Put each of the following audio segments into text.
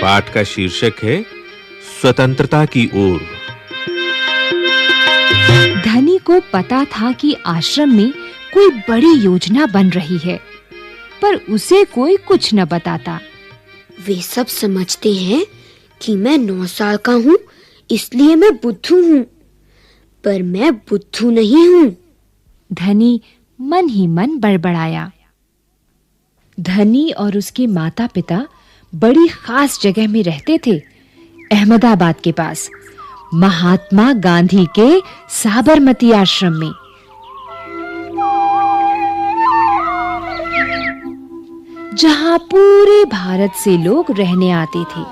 पाठ का शीर्षक है स्वतंत्रता की ओर। धनी को पता था कि आश्रम में कोई बड़ी योजना बन रही है, पर उसे कोई कुछ न बताता। वे सब समझते हैं कि मैं 9 साल का हूँ, इसलिए मैं बुद्धू हूँ, पर मैं बुद्धू नहीं हूँ। धनी मन ही मन बड़बड़ाया। धनी और उसके माता-पिता बड़ी खास जगह में रहते थे, अहमदाबाद के पास, महात्मा गांधी के साबरमती आश्रम में। जहां पूरे भारत से लोग रहने आते थे।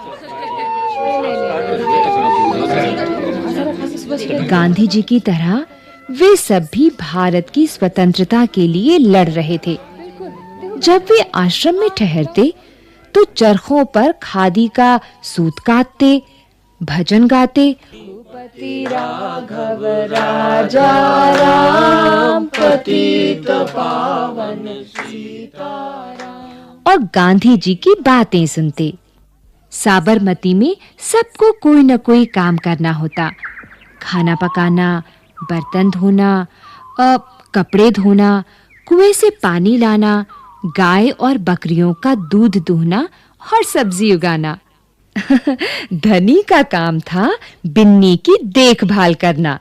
गांधी जी की तरह वे सब भी भारत की स्वतंत्रता के लिए लड़ रहे थे। जब वे आश्रम में ठहरते तो चरखों पर खादी का सूत काटते, भजन गाते, पति राघव राजा राम पतित पावन सीताराम, और गांधी जी की बातें सुनते। साबरमती में सबको कोई न कोई काम करना होता, खाना पकाना, बर्तन धोना, कपड़े धोना, कुएं से पानी लाना, गाय और बकरियों का दूध दूहना और सब्जी उगाना। धनी का काम था बिन्नी की देखभाल करना।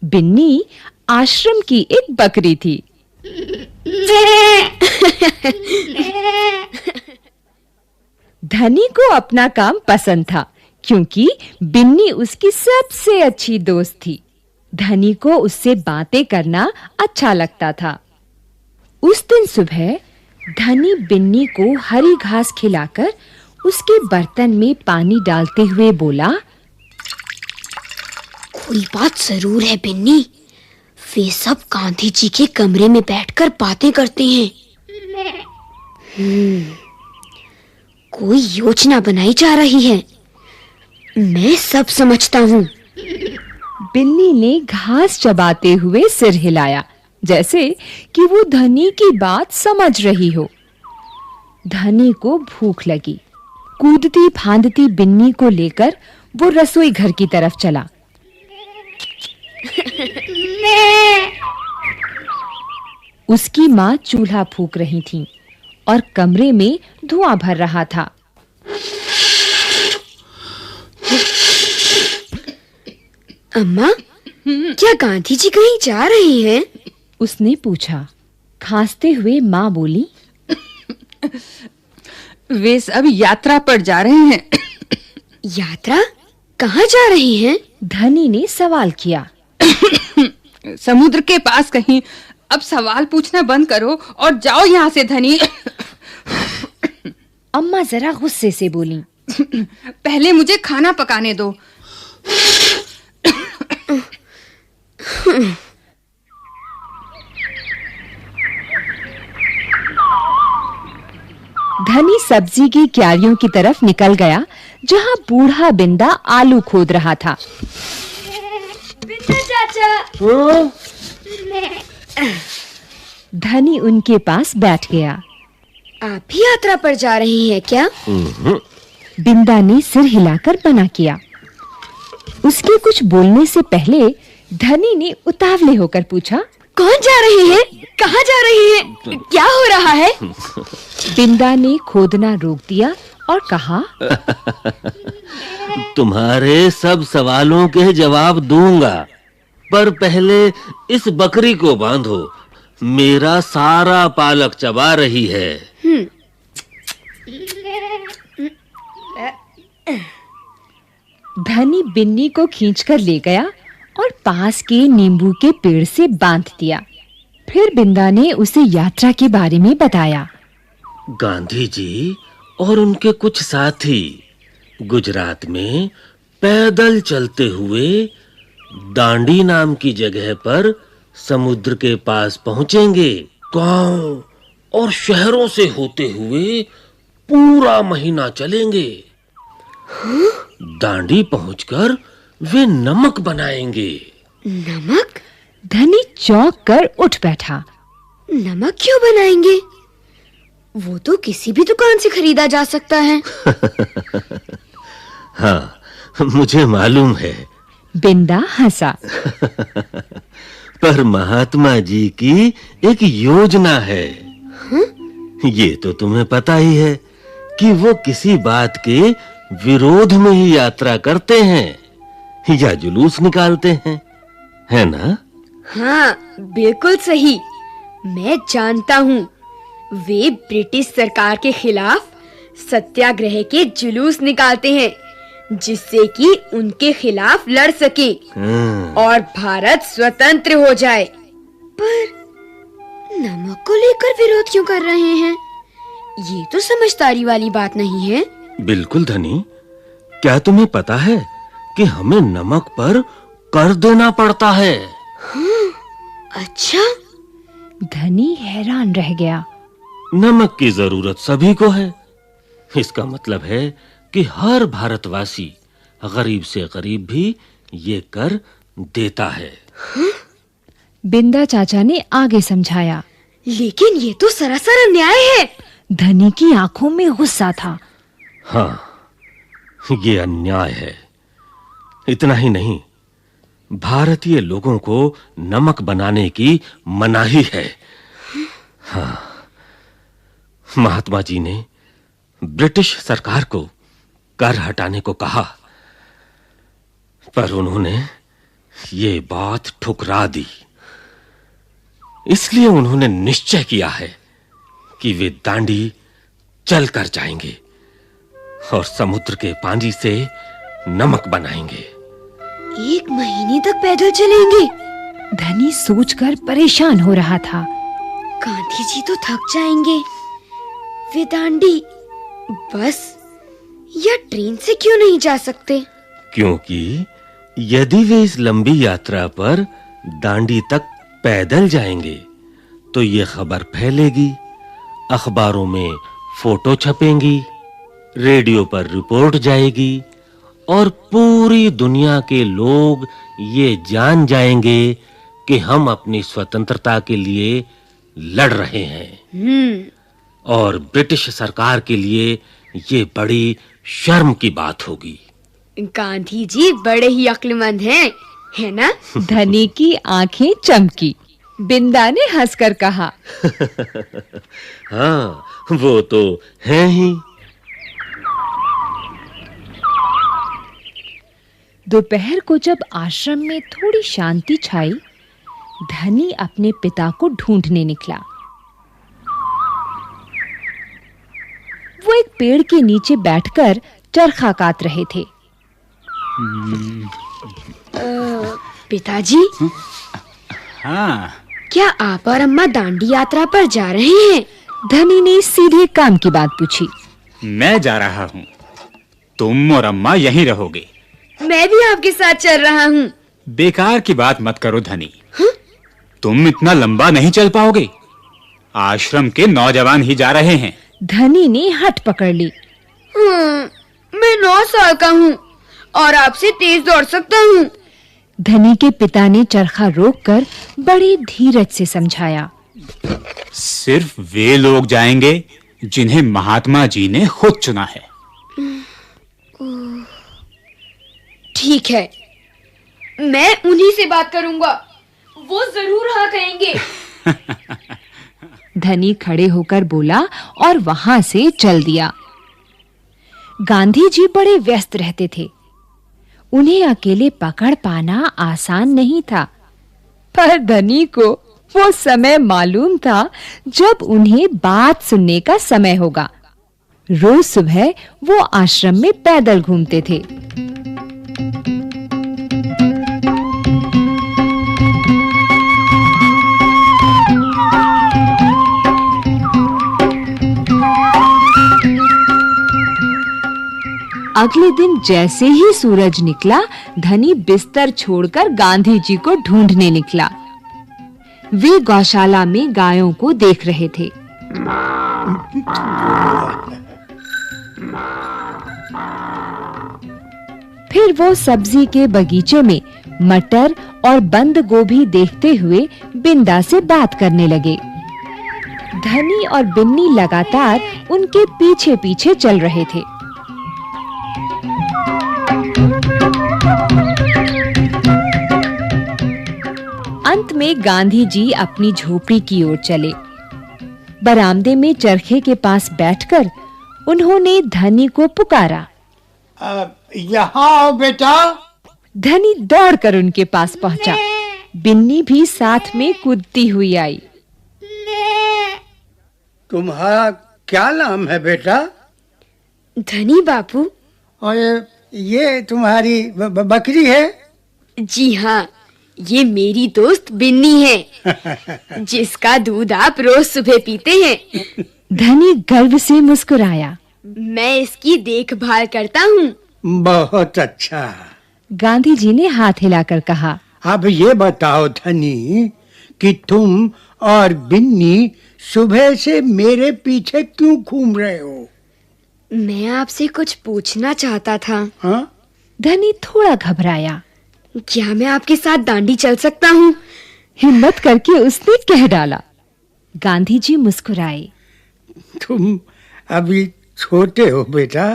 बिन्नी आश्रम की एक बकरी थी। धनी को अपना काम पसंद था, क्योंकि बिन्नी उसकी सबसे अच्छी दोस्त थी। धनी को उससे बातें करना अच्छा लगता था। उस दिन सुबह धनी बिन्नी को हरी घास खिलाकर उसके बर्तन में पानी डालते हुए बोला, कोई बात जरूर है बिन्नी, वे सब गांधी जी के कमरे में बैठकर बातें करते हैं। कोई योजना बनाई जा रही है, मैं सब समझता हूँ। बिन्नी ने घास चबाते हुए सिर हिलाया, जैसे कि वो धनी की बात समझ रही हो। धनी को भूख लगी। कूदती फांदती बिन्नी को लेकर वो रसोई घर की तरफ चला। उसकी माँ चूल्हा फूंक रही थीं और कमरे में धुआं भर रहा था। अम्मा, क्या गांधी जी कहीं जा रही हैं? उसने पूछा। खांसते हुए माँ बोली, वे सब यात्रा पर जा रहे हैं। यात्रा? कहाँ जा रही हैं? धनी ने सवाल किया। समुद्र के पास कहीं। अब सवाल पूछना बंद करो और जाओ यहाँ से धनी। अम्मा जरा गुस्से से बोली, पहले मुझे खाना पकाने दो। धनी सब्जी की क्यारियों की तरफ निकल गया, जहां बूढ़ा बिंदा आलू खोद रहा था। बिंदा चाचा। धनी उनके पास बैठ गया। आप भी यात्रा पर जा रही हैं क्या? बिंदा ने सिर हिलाकर मना किया। उसके कुछ बोलने से पहले धनी ने उतावले होकर पूछा, कौन जा रही है? कहाँ जा रही है? क्या हो रहा है? बिंदा ने खोदना रोक दिया और कहा, तुम्हारे सब सवालों के जवाब दूंगा, पर पहले इस बकरी को बांधो। मेरा सारा पालक चबा रही है। धनी बिन्नी को खींचकर ले गया और पास के नींबू के पेड़ से बांध दिया। फिर बिंदा ने उसे यात्रा के बारे में बताया। गांधी जी और उनके कुछ साथी गुजरात में पैदल चलते हुए दांडी नाम की जगह पर समुद्र के पास पहुंचेंगे। गांव और शहरों से होते हुए पूरा महीना चलेंगे। दांडी पहुंचकर वे नमक बनाएंगे। नमक? धनी चौंक कर उठ बैठा। नमक क्यों बनाएंगे? वो तो किसी भी दुकान से खरीदा जा सकता है। हाँ, मुझे मालूम है। बिंदा हंसा। पर महात्मा जी की एक योजना है। ये तो तुम्हें पता ही है कि वो किसी बात के विरोध में ही यात्रा करते हैं या जुलूस निकालते हैं, है ना? हाँ, बिल्कुल सही। मैं जानता हूँ, वे ब्रिटिश सरकार के खिलाफ सत्याग्रह के जुलूस निकालते हैं, जिससे कि उनके खिलाफ लड़ सके और भारत स्वतंत्र हो जाए। पर नमक को लेकर विरोध क्यों कर रहे हैं? ये तो समझदारी वाली बात नहीं है। बिल्कुल धनी, क्या तुम्हें पता है कि हमें नमक पर कर देना पड़ता है? अच्छा। धनी हैरान रह गया। नमक की जरूरत सभी को है। इसका मतलब है कि हर भारतवासी, गरीब से गरीब भी ये कर देता है। बिंदा चाचा ने आगे समझाया। लेकिन ये तो सरासर अन्याय है। धनी की आंखों में गुस्सा था। हाँ, ये अन्याय है। इतना ही नहीं, भारतीय लोगों को नमक बनाने की मनाही है। हाँ, महात्मा जी ने ब्रिटिश सरकार को कर हटाने को कहा, पर उन्होंने ये बात ठुकरा दी। इसलिए उन्होंने निश्चय किया है कि वे दांडी चल कर जाएंगे और समुद्र के पानी से नमक बनाएंगे। 1 महीने तक पैदल चलेंगे? धनी सोचकर परेशान हो रहा था। गांधी जी तो थक जाएंगे। वे दांडी बस या ट्रेन से क्यों नहीं जा सकते? क्योंकि यदि वे इस लंबी यात्रा पर दांडी तक पैदल जाएंगे तो ये खबर फैलेगी, अखबारों में फोटो छपेंगी, रेडियो पर रिपोर्ट जाएगी और पूरी दुनिया के लोग ये जान जाएंगे कि हम अपनी स्वतंत्रता के लिए लड़ रहे हैं। और ब्रिटिश सरकार के लिए ये बड़ी शर्म की बात होगी। गांधी जी बड़े ही अक्लमंद हैं, है ना? धनी की आंखें चमकी। बिंदा ने हंसकर कहा। हाँ, वो तो हैं ही। दोपहर को जब आश्रम में थोड़ी शांति छाई, धनी अपने पिता को ढूंढने निकला। वो एक पेड़ के नीचे बैठकर चरखा काट रहे थे। पिताजी, हाँ, क्या आप और अम्मा दांडी यात्रा पर जा रहे हैं? धनी ने सीधे काम की बात पूछी। मैं जा रहा हूँ। तुम और अम्मा यहीं रहोगे। मैं भी आपके साथ चल रहा हूँ। बेकार की बात मत करो धनी। तुम इतना लंबा नहीं चल पाओगे। आश्रम के नौजवान ही जा रहे हैं। धनी ने हट पकड़ ली। मैं 9 साल का हूँ और आपसे तेज दौड़ सकता हूँ। धनी के पिता ने चरखा रोककर बड़ी धीरज से समझाया। सिर्फ वे लोग जाएंगे जिन्हें महात्मा जी ने खुद चुना है। ठीक है, मैं उन्हीं से बात करूंगा। वो जरूर हाँ कहेंगे। धनी खड़े होकर बोला और वहां से चल दिया। गांधी जी बड़े व्यस्त रहते थे। उन्हें अकेले पकड़ पाना आसान नहीं था, पर धनी को वो समय मालूम था जब उन्हें बात सुनने का समय होगा। रोज सुबह वो आश्रम में पैदल घूमते थे। अगले दिन जैसे ही सूरज निकला, धनी बिस्तर छोड़कर गांधी जी को ढूंढने निकला। वे गौशाला में गायों को देख रहे थे। फिर वो सब्जी के बगीचे में मटर और बंद गोभी देखते हुए बिंदा से बात करने लगे। धनी और बिन्नी लगातार उनके पीछे-पीछे चल रहे थे। अंत में गांधी जी अपनी झोपड़ी की ओर चले। बरामदे में चरखे के पास बैठकर उन्होंने धनी को पुकारा। यहाँ आओ बेटा। धनी दौड़कर उनके पास पहुंचा। बिन्नी भी साथ में कूदती हुई आई। तुम्हारा क्या नाम है बेटा? धनी बापू। और ये तुम्हारी बकरी है? जी हाँ, ये मेरी दोस्त बिन्नी है, जिसका दूध आप रोज सुबह पीते हैं। धनी गर्व से मुस्कुराया। मैं इसकी देखभाल करता हूँ। बहुत अच्छा। गांधी जी ने हाथ हिलाकर कहा। अब ये बताओ धनी कि तुम और बिन्नी सुबह से मेरे पीछे क्यों घूम रहे हो? मैं आपसे कुछ पूछना चाहता था। हाँ? धनी थोड़ा घबराया। क्या मैं आपके साथ दांडी चल सकता हूँ? हिम्मत करके उसने कह डाला। गांधी जी मुस्कुराए। तुम अभी छोटे हो बेटा।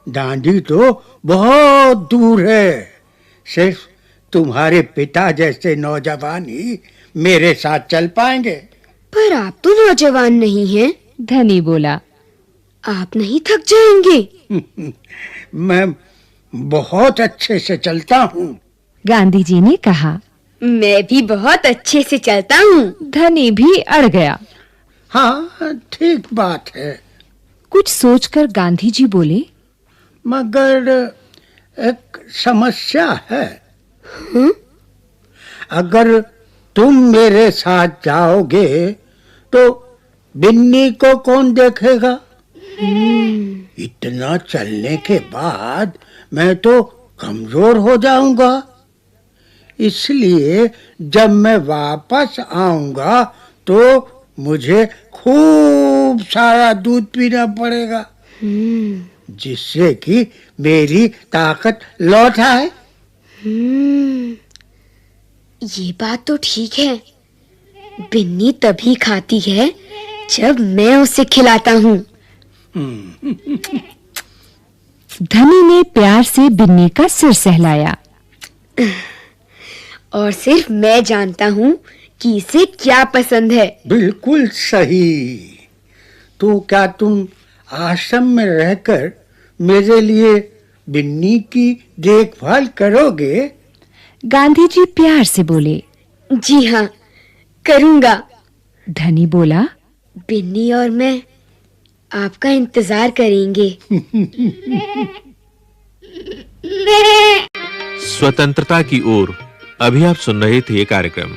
दांडी तो बहुत दूर है। सिर्फ तुम्हारे पिता जैसे नौजवान ही मेरे साथ चल पाएंगे। पर आप तो नौजवान नहीं हैं। धनी बोला। आप नहीं थक जाएंगे? मैं बहुत अच्छे से चलता हूँ। गांधी जी ने कहा। मैं भी बहुत अच्छे से चलता हूँ। धनी भी अड़ गया। हाँ, ठीक बात है। कुछ सोचकर गांधी जी बोले। मगर एक समस्या है। अगर तुम मेरे साथ जाओगे तो बिन्नी को कौन देखेगा? इतना चलने के बाद मैं तो कमजोर हो जाऊंगा। इसलिए जब मैं वापस आऊंगा तो मुझे खूब सारा दूध पीना पड़ेगा, जिससे कि मेरी ताकत लौट आए। ये बात तो ठीक है। बिन्नी तभी खाती है जब मैं उसे खिलाता हूँ। धनी ने प्यार से बिन्नी का सिर सहलाया। और सिर्फ मैं जानता हूँ कि इसे क्या पसंद है। बिल्कुल सही। तो क्या तुम आश्रम में रहकर मेरे लिए बिन्नी की देखभाल करोगे? गांधी जी प्यार से बोले। जी हाँ, करूँगा। धनी बोला। बिन्नी और मैं आपका इंतजार करेंगे। स्वतंत्रता की ओर अभी आप सुन रहे थे ये कार्यक्रम।